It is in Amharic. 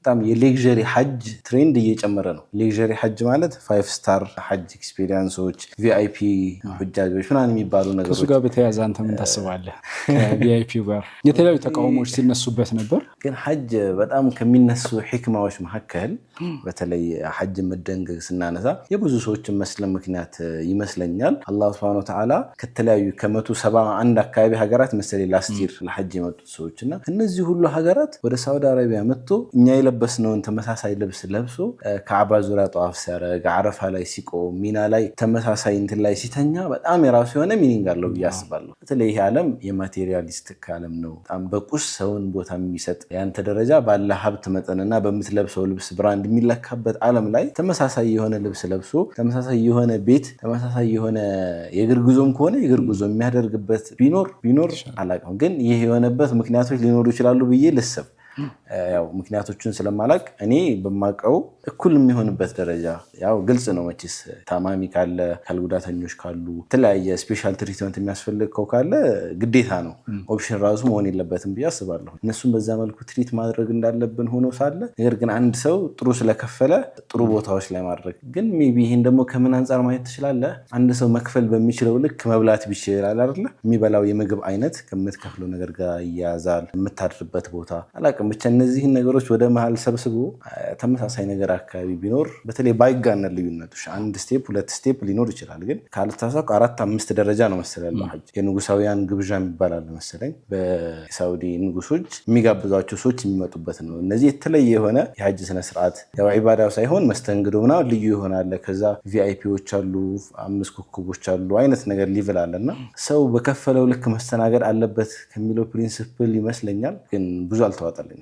በጣም የሌክዠሪ ሐጅ ትሬንድ እየጨመረ ነው። ሌክዠሪ ሐጅ ማለት 5 ስታር ሐጅ ኤክስፒሪየንሶች ቪአይፒ ሁጃጆች ምናምን የሚባሉ ነገሮች ከሱ ጋር በተያያዘ አንተ ምን ታስባለህ? ከቪአይፒ ጋር የተለያዩ ተቃውሞዎች ሲነሱበት ነበር። ግን ሐጅ በጣም ከሚነሱ ሒክማዎች መካከል በተለይ ሐጅ መደንገግ ስናነሳ የብዙ ሰዎች መስለም ምክንያት ይመስለኛል። አላህ Subhanahu Wa Ta'ala ከተለያዩ ከ171 አካባቢ ሀገራት መሰለኝ ላስቲር ለሐጅ የመጡት ሰዎችና እነዚህ ሁሉ ሀገራት ወደ ሳውዲ አረቢያ መጥቶ እኛ የለበስነውን ተመሳሳይ ልብስ ለብሶ ከዓባ ዙሪያ ጧፍ ሲያደርግ አረፋ ላይ ሲቆም ሚና ላይ ተመሳሳይ እንትን ላይ ሲተኛ በጣም የራሱ የሆነ ሚኒንግ አለው ብዬ አስባለሁ። በተለይ ይሄ ዓለም የማቴሪያሊስቲክ ዓለም ነው። በጣም በቁስ ሰውን ቦታ የሚሰጥ ያንተ ደረጃ ባለ ሀብት መጠንና በምትለብሰው ልብስ ብራንድ የሚለካበት ዓለም ላይ ተመሳሳይ የሆነ ልብስ ለብሶ ተመሳሳይ የሆነ ቤት ተመሳሳይ የሆነ የእግር ጉዞም ከሆነ የእግር ጉዞ የሚያደርግበት ቢኖር አላውቅም። ግን ይህ የሆነበት ምክንያቶች ሊኖሩ ይችላሉ ብዬ ልሰብ ያው ምክንያቶቹን ስለማላቅ እኔ በማቀው እኩል የሚሆንበት ደረጃ ያው ግልጽ ነው። መቼስ ታማሚ ካለ ካልጉዳተኞች ካሉ ተለያየ ስፔሻል ትሪትመንት የሚያስፈልገው ካለ ግዴታ ነው። ኦፕሽን ራሱ መሆን የለበትም ብዬ አስባለሁ። እነሱም በዛ መልኩ ትሪት ማድረግ እንዳለብን ሆኖ ሳለ ነገር ግን አንድ ሰው ጥሩ ስለከፈለ ጥሩ ቦታዎች ላይ ማድረግ ግን ሜቢ ይሄን ደግሞ ከምን አንፃር ማየት ትችላለህ? አንድ ሰው መክፈል በሚችለው ልክ መብላት ቢችላል አይደለ? የሚበላው የምግብ አይነት ከምትከፍለው ነገር ጋር ይያዛል። የምታድርበት ቦታ አላውቅም። ብቻ እነዚህን ነገሮች ወደ መሃል ሰብስቦ ተመሳሳይ ነገር አካባቢ ቢኖር በተለይ ባይጋነን ልዩነቶች 1 ስቴፕ 2 ስቴፕ ሊኖር ይችላል። ግን ካልተሳሳኩ 4-5 ደረጃ ነው መሰለኝ ሐጅ የንጉሳውያን ግብዣ የሚባላል መሰለኝ። በሳውዲ ንጉሶች የሚጋብዟቸው ሰዎች የሚመጡበት ነው። እነዚህ የተለየ የሆነ የሐጅ ስነ ስርዓት ያው ዒባዳው ሳይሆን መስተንግዶ ምናምን ልዩ ይሆናል። ከዛ ቪአይፒዎች አሉ፣ 5 ኮከቦች አሉ አይነት ነገር ሊቭል አለና ሰው በከፈለው ልክ መስተናገድ አለበት ከሚለው ፕሪንሲፕል ይመስለኛል። ግን ብዙ አልተዋጠልኝም።